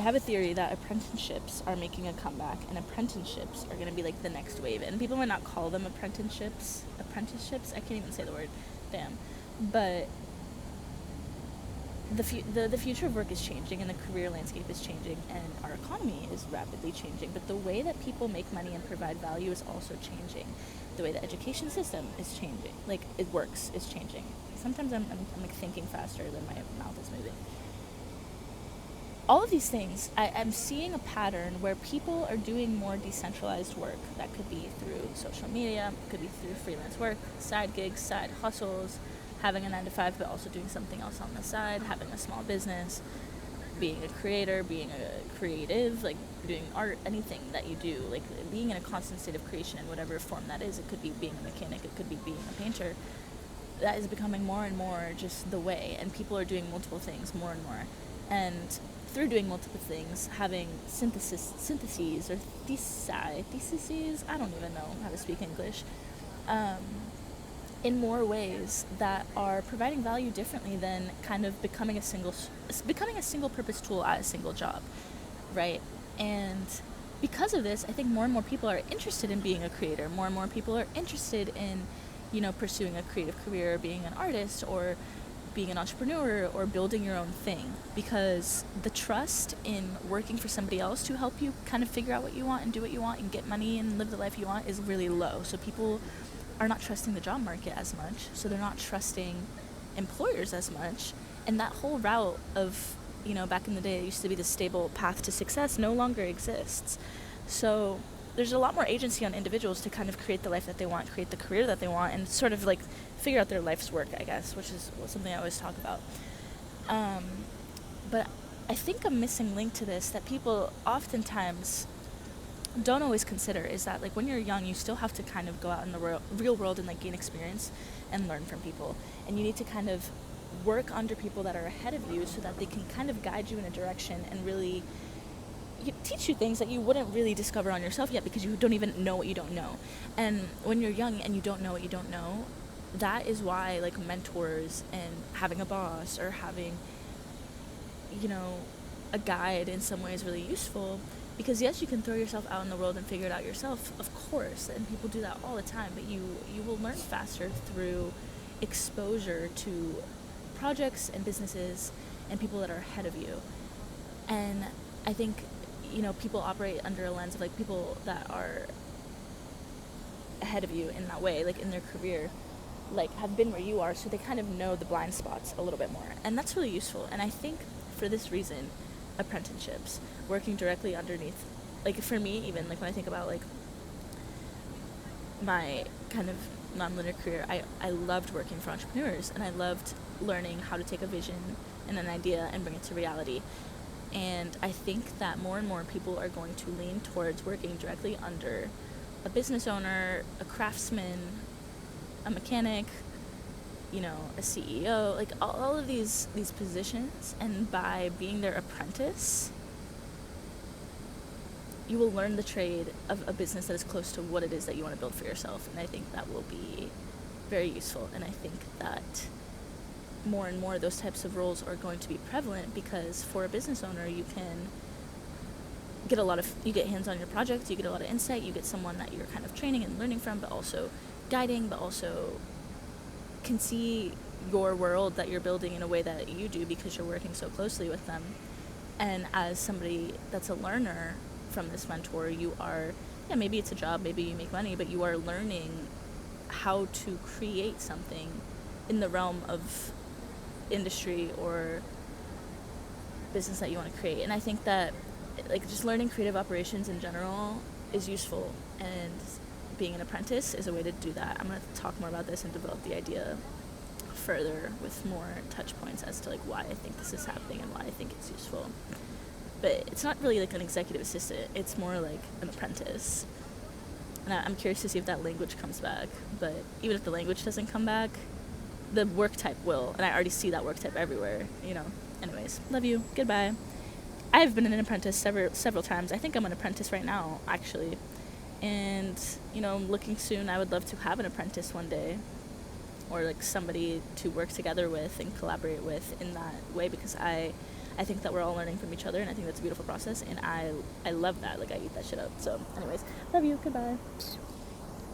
I have a theory that apprenticeships are making a comeback, and apprenticeships are going to be like the next wave. And people might not call them apprenticeships. Apprenticeships? I can't even say the word. Damn. But the future of work is changing, and the career landscape is changing, and our economy is rapidly changing. But the way that people make money and provide value is also changing. The way the education system is changing, like it works, is changing. Sometimes I'm like thinking faster than my mouth is moving. All of these things, I'm seeing a pattern where people are doing more decentralized work. That could be through social media, could be through freelance work, side gigs, side hustles, having a 9 to 5 but also doing something else on the side, having a small business, being a creator, being a creative, like doing art, anything that you do, like being in a constant state of creation in whatever form that is. It could be being a mechanic, it could be being a painter. That is becoming more and more just the way, and people are doing multiple things more and more. And through doing multiple things, having syntheses or theses, I don't even know how to speak English, in more ways that are providing value differently than kind of becoming a single purpose tool at a single job, right? And because of this, I think more and more people are interested in being a creator. More and more people are interested in, pursuing a creative career, being an artist, or being an entrepreneur, or building your own thing, because the trust in working for somebody else to help you kind of figure out what you want and do what you want and get money and live the life you want is really low. So people are not trusting the job market as much, so they're not trusting employers as much, and that whole route of, back in the day, it used to be the stable path to success, no longer exists. So there's a lot more agency on individuals to kind of create the life that they want, create the career that they want, and sort of like figure out their life's work, I guess, which is something I always talk about. But I think a missing link to this that people oftentimes don't always consider is that, like, when you're young, you still have to kind of go out in the real world and like gain experience and learn from people, and you need to kind of work under people that are ahead of you so that they can kind of guide you in a direction and really teach you things that you wouldn't really discover on yourself yet, because you don't even know what you don't know. And when you're young and you don't know what you don't know, that is why like mentors and having a boss or having a guide in some way is really useful. Because yes, you can throw yourself out in the world and figure it out yourself, of course, and people do that all the time, but you will learn faster through exposure to projects and businesses and people that are ahead of you. And I think people operate under a lens of like people that are ahead of you in that way, like in their career, like have been where you are, so they kind of know the blind spots a little bit more, and that's really useful. And I think for this reason, apprenticeships, working directly underneath, like for me, even like when I think about like my kind of non-linear career, I loved working for entrepreneurs, and I loved learning how to take a vision and an idea and bring it to reality. And I think that more and more people are going to lean towards working directly under a business owner, a craftsman, a mechanic, a CEO, like all of these positions. And by being their apprentice, you will learn the trade of a business that is close to what it is that you want to build for yourself. And I think that will be very useful. And I think that more and more those types of roles are going to be prevalent, because for a business owner, you can you get hands on your project, you get a lot of insight, you get someone that you're kind of training and learning from, but also guiding, but also can see your world that you're building in a way that you do because you're working so closely with them. And as somebody that's a learner from this mentor, you are, maybe it's a job, maybe you make money, but you are learning how to create something in the realm of industry or business that you want to create. And I think that like just learning creative operations in general is useful, and being an apprentice is a way to do that. I'm going to talk more about this and develop the idea further with more touch points as to like why I think this is happening and why I think it's useful. But it's not really like an executive assistant, it's more like an apprentice. And I'm curious to see if that language comes back, but even if the language doesn't come back, the work type will, and I already see that work type everywhere, Anyways, love you, goodbye. I've been an apprentice several times. I think I'm an apprentice right now, actually. And, looking soon, I would love to have an apprentice one day, or like somebody to work together with and collaborate with in that way, because I I think that we're all learning from each other, and I think that's a beautiful process, and I love that. Like, I eat that shit up. So anyways, love you, goodbye.